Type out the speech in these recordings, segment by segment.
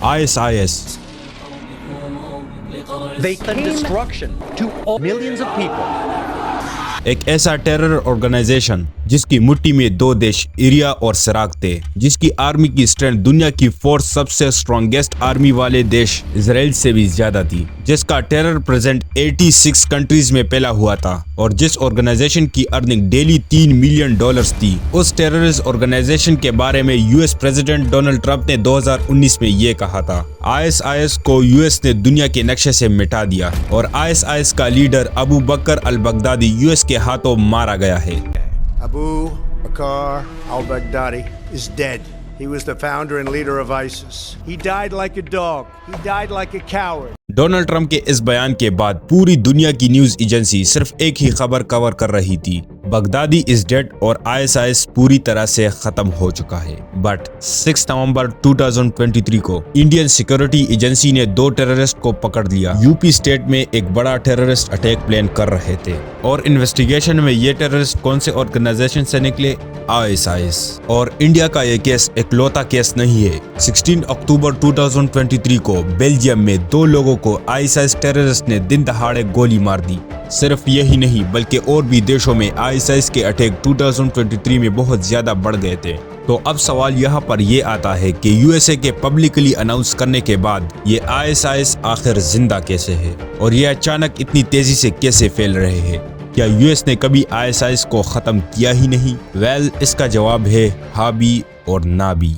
ISIS. They claim destruction to all millions of people. ایک ایسا terror organization جس کی مٹھی میں دو دیش ایریا اور سراق تھے، جس کی آرمی کی اسٹرینتھ دنیا کی 4 سب سے اسٹرانگیسٹ آرمی والے دیش اسرائیل سے بھی زیادہ تھی، جس کا ٹیرر پریزنٹ 86 کنٹریز میں پھیلا ہوا تھا اور جس آرگنائزیشن کی ارننگ ڈیلی $3 ملین تھی۔ اس ٹیررسٹ آرگنائزیشن کے بارے میں US پریزیڈنٹ ڈونلڈ ٹرمپ نے 2019 میں یہ کہا تھا، ISIS کو US نے دنیا کے نقشے سے مٹا دیا اور ISIS کا لیڈر ابو بکر البغدادی US کے ہاتھوں مارا گیا ہے۔ Abu Bakr al-Baghdadi is dead. He was the founder and leader of ISIS. He died like a dog. He died like a coward. Donald Trump کے اس بیان کے بعد پوری دنیا کی نیوز ایجنسی صرف ایک ہی خبر کور کر رہی تھی، بغدادی از ڈیڈ اور ISIS پوری طرح سے ختم ہو چکا ہے۔ بٹ 6 نومبر 2023 کو انڈین سیکورٹی ایجنسی نے 2 ٹیررسٹ کو پکڑ لیا۔ UP اسٹیٹ میں ایک بڑا ٹیررسٹ اٹیک پلان کر رہے تھے اور انویسٹیگیشن میں یہ ٹیررسٹ کون سے آرگنائزیشن سے نکلے؟ ISIS۔ اور انڈیا کا یہ کیس اکلوتا کیس نہیں ہے۔ 16 اکتوبر 2023 کو بیلجیم میں 2 لوگوں کو ISIS ٹیررسٹ نے دن دہاڑے گولی مار دی۔ صرف یہی نہیں بلکہ اور بھی دیشوں میں ISIS کے اٹیک 2023 میں بہت زیادہ بڑھ گئے تھے۔ تو اب سوال یہاں پر یہ آتا ہے کہ USA کے پبلکلی اناؤنس کرنے کے بعد یہ ISIS آخر زندہ کیسے ہے اور یہ اچانک اتنی تیزی سے کیسے پھیل رہے ہیں؟ کیا US نے کبھی ISIS کو ختم کیا ہی نہیں؟ اس کا جواب ہے ہاں بھی اور نہ بھی۔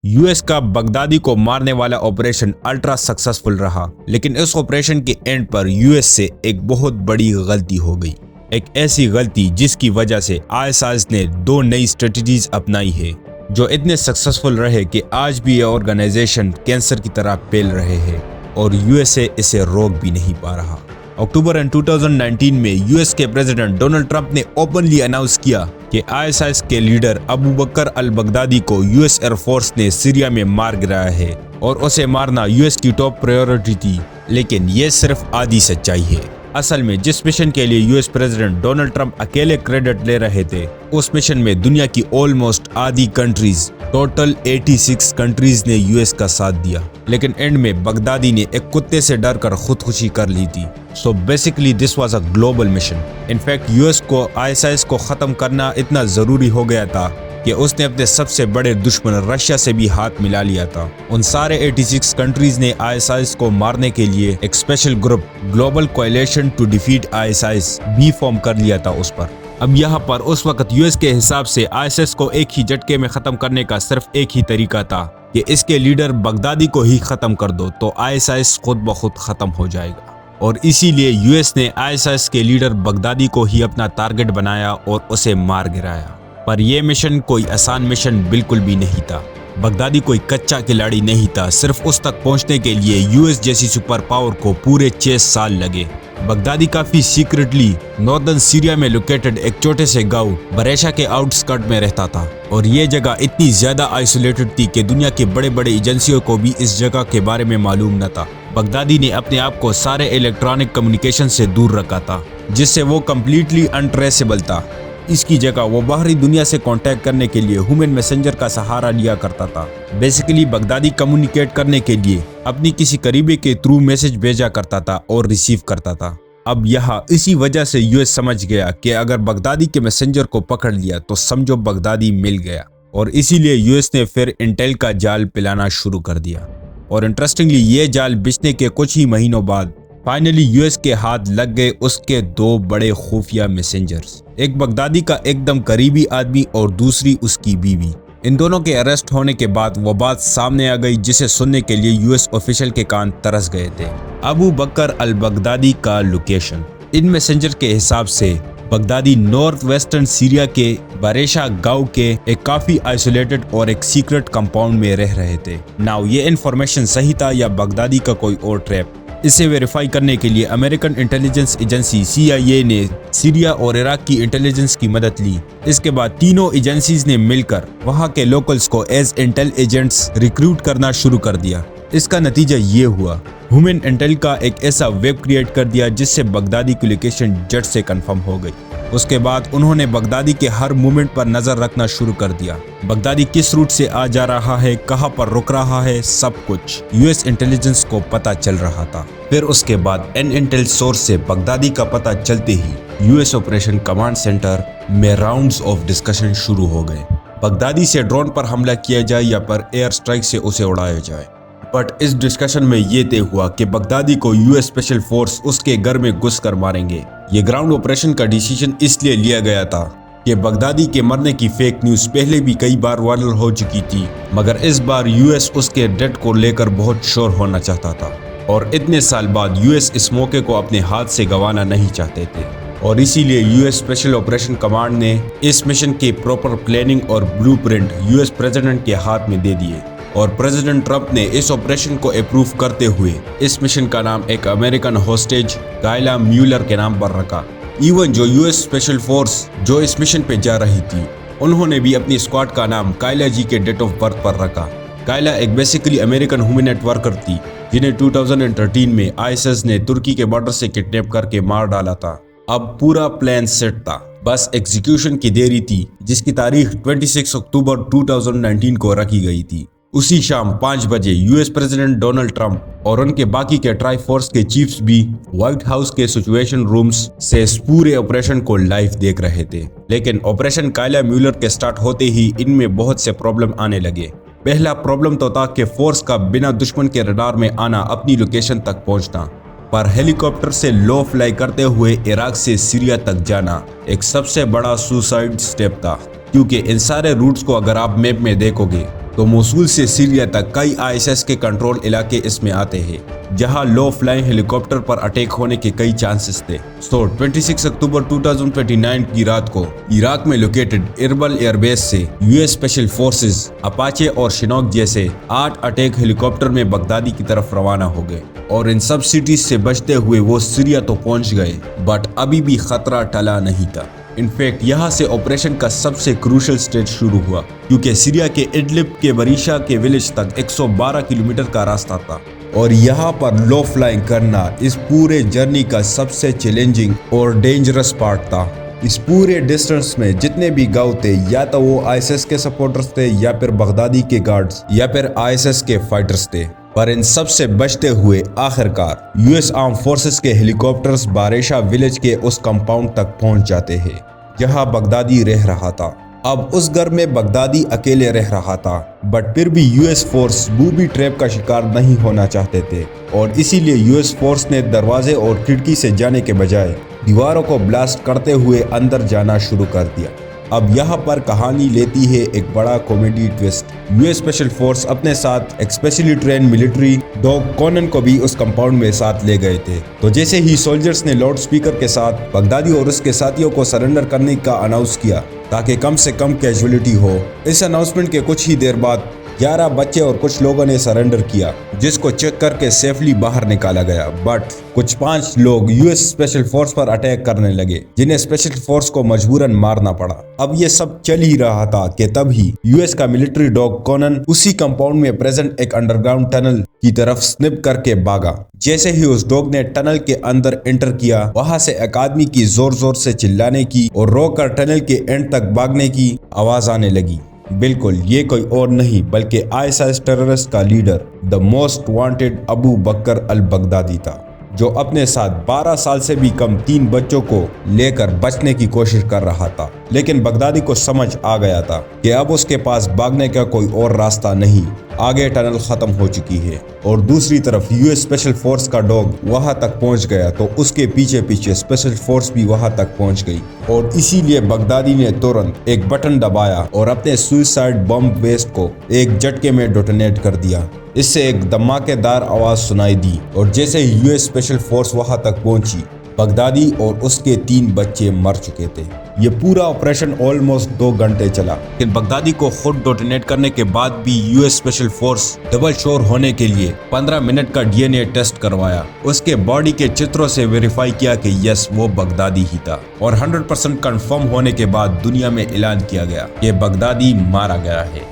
US کا بغدادی کو مارنے والا آپریشن الٹرا سکسسفل رہا، لیکن اس آپریشن کے اینڈ پر US سے ایک بہت بڑی غلطی ہو گئی، ایک ایسی غلطی جس کی وجہ سے ISIS نے 2 نئی اسٹریٹجیز اپنائی ہے جو اتنے سکسسفل رہے کہ آج بھی یہ آرگنائزیشن کینسر کی طرح پھیل رہے ہیں اور USA اسے روک بھی نہیں پا رہا۔ اکتوبر 2019 میں US کے پریزیڈنٹ ڈونلڈ ٹرمپ نے اوپنلی اناؤنس کیا کہ ISIS کے لیڈر ابو بکر البغدادی کو US ایئر فورس نے سیریا میں مار گرایا ہے اور اسے مارنا US کی ٹاپ پرائیورٹی تھی، لیکن یہ صرف آدھی سچائی ہے۔ اصل میں جس مشن کے لیے US پریزیڈنٹ ڈونلڈ ٹرمپ اکیلے کریڈٹ لے رہے تھے، اس مشن میں دنیا کی آلموسٹ آدھی کنٹریز، ٹوٹل 86 کنٹریز نے US کا ساتھ دیا، لیکن اینڈ میں بغدادی نے ایک کتے سے ڈر کر خودکشی کر لی تھی۔ So basically this was a global mission. In fact US کو ISIS کو ختم کرنا اتنا ضروری ہو گیا تھا کہ اس نے اپنے سب سے بڑے دشمن رشیا سے بھی ہاتھ ملا لیا تھا۔ ان سارے 86 کنٹریز نے ISIS کو مارنے کے لیے ایک special group global coalition to defeat ISIS بھی فارم کر لیا تھا اس پر۔ اب یہاں پر اس وقت US کے حساب سے ISIS کو ایک ہی جھٹکے میں ختم کرنے کا صرف ایک ہی طریقہ تھا کہ اس کے لیڈر بغدادی کو ہی ختم کر دو تو ISIS خود بخود ختم ہو جائے گا، اور اسی لیے US نے ISIS کے لیڈر بغدادی کو ہی اپنا ٹارگٹ بنایا اور اسے مار گرایا۔ پر یہ مشن کوئی آسان مشن بالکل بھی نہیں تھا۔ بغدادی کوئی کچا کھلاڑی نہیں تھا، صرف اس تک پہنچنے کے لیے US جیسی سپر پاور کو پورے 6 سال لگے۔ بغدادی کافی سیکرٹلی ناردرن سیریا میں لوکیٹڈ ایک چھوٹے سے گاؤں بریشا کے آؤٹ اسکرٹ میں رہتا تھا، اور یہ جگہ اتنی زیادہ آئسولیٹڈ تھی کہ دنیا کے بڑے بڑے ایجنسیوں کو بھی اس جگہ کے بارے میں معلوم نہ تھا۔ بغدادی نے اپنے آپ کو سارے الیکٹرانک کمیونیکیشن سے دور رکھا تھا، جس سے وہ کمپلیٹلی انٹریسیبل تھا۔ اس کی جگہ وہ باہری دنیا سے کانٹیکٹ کرنے کے لیے ہیومن میسنجر کا سہارا لیا کرتا تھا۔ بیسیکلی بغدادی کمیونیکیٹ کرنے کے لیے اپنی کسی قریبی کے تھرو میسج بھیجا کرتا تھا اور ریسیو کرتا تھا۔ اب یہاں اسی وجہ سے US سمجھ گیا کہ اگر بغدادی کے میسنجر کو پکڑ لیا تو سمجھو بغدادی مل گیا، اور اسی لیے US نے پھر انٹیل کا جال پلانا شروع کر دیا۔ اور انٹرسٹنگلی یہ جال بچنے کے کچھ ہی مہینوں بعد فائنلی US کے ہاتھ لگ گئے اس کے 2 بڑے خفیہ میسنجرز، ایک بغدادی کا ایک دم قریبی آدمی اور دوسری اس کی بیوی۔ ان دونوں کے اریسٹ ہونے کے بعد وہ بات سامنے آ گئی جسے سننے کے لیے US آفیشل کے کان ترس گئے تھے۔ ابو بکر البغدادی کا لوکیشن۔ ان میسنجر کے حساب سے بغدادی نارتھ ویسٹرن سیریا کے بریشا گاؤں کے ایک کافی آئسولیٹڈ اور ایک سیکرٹ کمپاؤنڈ میں رہ رہے تھے۔ ناؤ یہ انفارمیشن صحیح تھا یا بغدادی کا کوئی اور ٹریپ؟ اسے ویریفائی کرنے کے لیے امریکن انٹیلیجنس ایجنسی CIA نے سیریا اور عراق کی انٹیلیجنس کی مدد لی۔ اس کے بعد تینوں ایجنسیز نے مل کر وہاں کے لوکلز کو ایز انٹیل ایجنٹس ریکروٹ کرنا شروع کر دیا۔ اس کا نتیجہ یہ ہوا، ہیومن انٹیل کا ایک ایسا ویب کریٹ کر دیا جس سے بغدادی کی لوکیشن جٹ سے کنفرم ہو گئی۔ اس کے بعد انہوں نے بغدادی کے ہر موومنٹ پر نظر رکھنا شروع کر دیا۔ بغدادی کس روٹ سے آ جا رہا ہے، کہاں پر رک رہا ہے، سب کچھ یو ایس انٹیلیجنس کو پتہ چل رہا تھا۔ پھر اس کے بعد انٹیل سورس سے بغدادی کا پتہ چلتے ہی U S operation command centre میں راؤنڈز آف ڈسکشن شروع ہو گئے۔ بغدادی سے ڈرون پر حملہ کیا جائے یا پر ایئر سٹرائک سے اسے اڑایا جائے۔ بٹ اس ڈسکشن میں یہ طے ہوا کہ بغدادی کو یو ایس اسپیشل فورس اس کے گھر میں گھس کر ماریں گے۔ یہ گراؤنڈ آپریشن کا ڈیسیژن اس لیے لیا گیا تھا کہ بغدادی کے مرنے کی فیک نیوز پہلے بھی کئی بار وائرل ہو چکی تھی، مگر اس بار یو ایس اس کے ڈیتھ کو لے کر بہت شور ہونا چاہتا تھا، اور اتنے سال بعد یو ایس اس موقع کو اپنے ہاتھ سے گنوانا نہیں چاہتے تھے، اور اسی لیے you S special operation command نے اس مشن کے پراپر پلاننگ اور blue print U S president کے ہاتھ میں دے دیے، اور پریزیڈنٹ ٹرمپ نے اس آپریشن کو اپروو کرتے ہوئے اس مشن کا نام ایک امریکن ہوسٹیج کائلا میولر کے نام پر رکھا۔ ایون جو یو ایس اسپیشل فورس جو اس مشن پہ جا رہی تھی، انہوں نے بھی اپنی اسکواڈ کا نام کائلا جی کے ڈیٹ آف برتھ پر رکھا۔ کائلا ایک بیسیکلی امریکن ہومینٹ ورکر تھی جنہیں 2013 میں ISIS نے ترکی کے بارڈر سے کڈنیپ کر کے مار ڈالا تھا۔ اب پورا پلان سیٹ تھا، بس ایگزیکیوشن کی دیری تھی، جس کی تاریخ 26 اکتوبر 2019 کو رکھی گئی تھی۔ اسی شام 5 بجے U S president Donald Trump اور ان کے باقی کے ٹرائی فورس کے چیفز بھی وائٹ ہاؤس کے سچویشن رومز سے اس پورے آپریشن کو لائیو دیکھ رہے تھے۔ لیکن آپریشن کائلا میولر کے سٹارٹ ہوتے ہی ان میں بہت سے پرابلم آنے لگے۔ پہلا پرابلم تو تھا کہ فورس کا بنا دشمن کے رڈار میں آنا، اپنی لوکیشن تک پہنچنا، پر ہیلی کاپٹر سے لو فلائی کرتے ہوئے عراق سے سیریا تک جانا ایک سب سے بڑا سوسائڈ سٹیپ تھا، کیونکہ ان سارے روٹس کو اگر آپ میپ میں دیکھو گے تو موصول سے سیریا تک کئی ISIS کے کنٹرول علاقے اس میں آتے ہیں، جہاں لو فلائنگ ہیلی کاپٹر پر اٹیک ہونے کے کئی چانسز تھے۔ 26 اکتوبر 2029 کی رات کو عراق میں لوکیٹڈ اربل ایئر بیس سے you S special forces Apache اور شنوک جیسے 8 اٹیک ہیلی کاپٹر میں بغدادی کی طرف روانہ ہو گئے، اور ان سب سٹیز سے بچتے ہوئے وہ سیریا تو پہنچ گئے، بٹ ابھی بھی خطرہ ٹلا نہیں تھا۔ انفیکٹ یہاں سے آپریشن کا سب سے کروشل سٹیج شروع ہوا، کیونکہ سیریا کے اڈلب کے بریشا کے ولیج تک 112 کلومیٹر کا راستہ تھا، اور یہاں پر لو فلائنگ کرنا اس پورے جرنی کا سب سے چیلنجنگ اور ڈینجرس پارٹ تھا۔ اس پورے ڈسٹنس میں جتنے بھی گاؤں تھے، یا تو وہ ISIS کے سپورٹرز تھے، یا پھر بغدادی کے گارڈز، یا پھر ISIS کے فائٹرز تھے، پر ان سب سے بچتے ہوئے آخرکار یو ایس آرم فورسز کے ہیلی کاپٹرز باریشا ولیج کے اس کمپاؤنڈ تک پہنچ جاتے ہیں جہاں بغدادی رہ رہا تھا۔ اب اس گھر میں بغدادی اکیلے رہ رہا تھا، بٹ پھر بھی U S force Bobby trap کا شکار نہیں ہونا چاہتے تھے، اور اسی لیے یو ایس فورس نے دروازے اور کھڑکی سے جانے کے بجائے دیواروں کو بلاسٹ کرتے ہوئے اندر جانا شروع کر دیا۔ اب یہاں پر کہانی لیتی ہے ایک بڑا comedy twist. U S special force اپنے ساتھ ایک specially train military dog Conan کو بھی اس کمپاؤنڈ میں ساتھ لے گئے تھے، تو جیسے ہی سولجرز نے لاؤڈ سپیکر کے ساتھ بغدادی اور اس کے ساتھیوں کو سرنڈر کرنے کا اناؤنس کیا تاکہ کم سے کم کیجولیٹی ہو، اس اناؤنسمنٹ کے کچھ ہی دیر بعد 11 بچے اور کچھ لوگوں نے سرنڈر کیا، جس کو چیک کر کے سیفلی باہر نکالا گیا، بٹ کچھ 5 لوگ you S special force per attack کرنے لگے، جنہیں اسپیشل فورس کو مجبوراً مارنا پڑا۔ اب یہ سب چل ہی رہا تھا کہ تب ہی یو ایس کا ملٹری ڈاگ کونن اسی کمپاؤنڈ میں پریزنٹ ایک انڈر گراؤنڈ ٹنل کی طرف سنپ کر کے بھاگا۔ جیسے ہی اس ڈاگ نے ٹنل کے اندر انٹر کیا، وہاں سے ایک آدمی کی زور زور سے چلانے کی اور رو کر ٹنل کے اینڈ تک بھاگنے کی آواز آنے لگی۔ بالکل یہ کوئی اور نہیں بلکہ ISIS ٹیررسٹ کا leader, the most wanted Abu Bakr al-Baghdadi تھا، جو اپنے ساتھ 12 سال سے بھی کم 3 بچوں کو لے کر بچنے کی کوشش کر رہا تھا۔ لیکن بغدادی کو سمجھ آ گیا تھا کہ اب اس کے پاس بھاگنے کا کوئی اور راستہ نہیں، آگے ٹنل ختم ہو چکی ہے، اور دوسری طرف یو ایس اسپیشل فورس کا ڈاگ وہاں تک پہنچ گیا تو اس کے پیچھے پیچھے اسپیشل فورس بھی وہاں تک پہنچ گئی، اور اسی لیے بغدادی نے ترنت ایک بٹن دبایا اور اپنے سوئسائڈ بم ویسٹ کو ایک جھٹکے میں ڈیٹونیٹ کر دیا۔ اس سے ایک دھماکے دار آواز سنائی دی، اور جیسے ہی یو ایس اسپیشل فورس وہاں تک پہنچی، بغدادی اور اس کے 3 بچے مر چکے تھے۔ یہ پورا آپریشن آلموسٹ 2 گھنٹے چلا، لیکن بغدادی کو خود ڈیٹونیٹ کرنے کے بعد بھی you S special force double شور ہونے کے لیے 15 منٹ کا DNA ٹیسٹ کروایا، اس کے باڈی کے چتروں سے ویریفائی کیا کہ یس وہ بغدادی ہی تھا، اور 100% کنفرم ہونے کے بعد دنیا میں اعلان کیا گیا کہ بغدادی مارا گیا ہے۔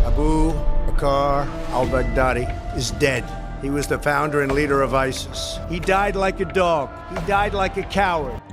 Abu Bakr al-Baghdadi is dead. He was the founder and leader of ISIS. He died like a dog. He died like a coward.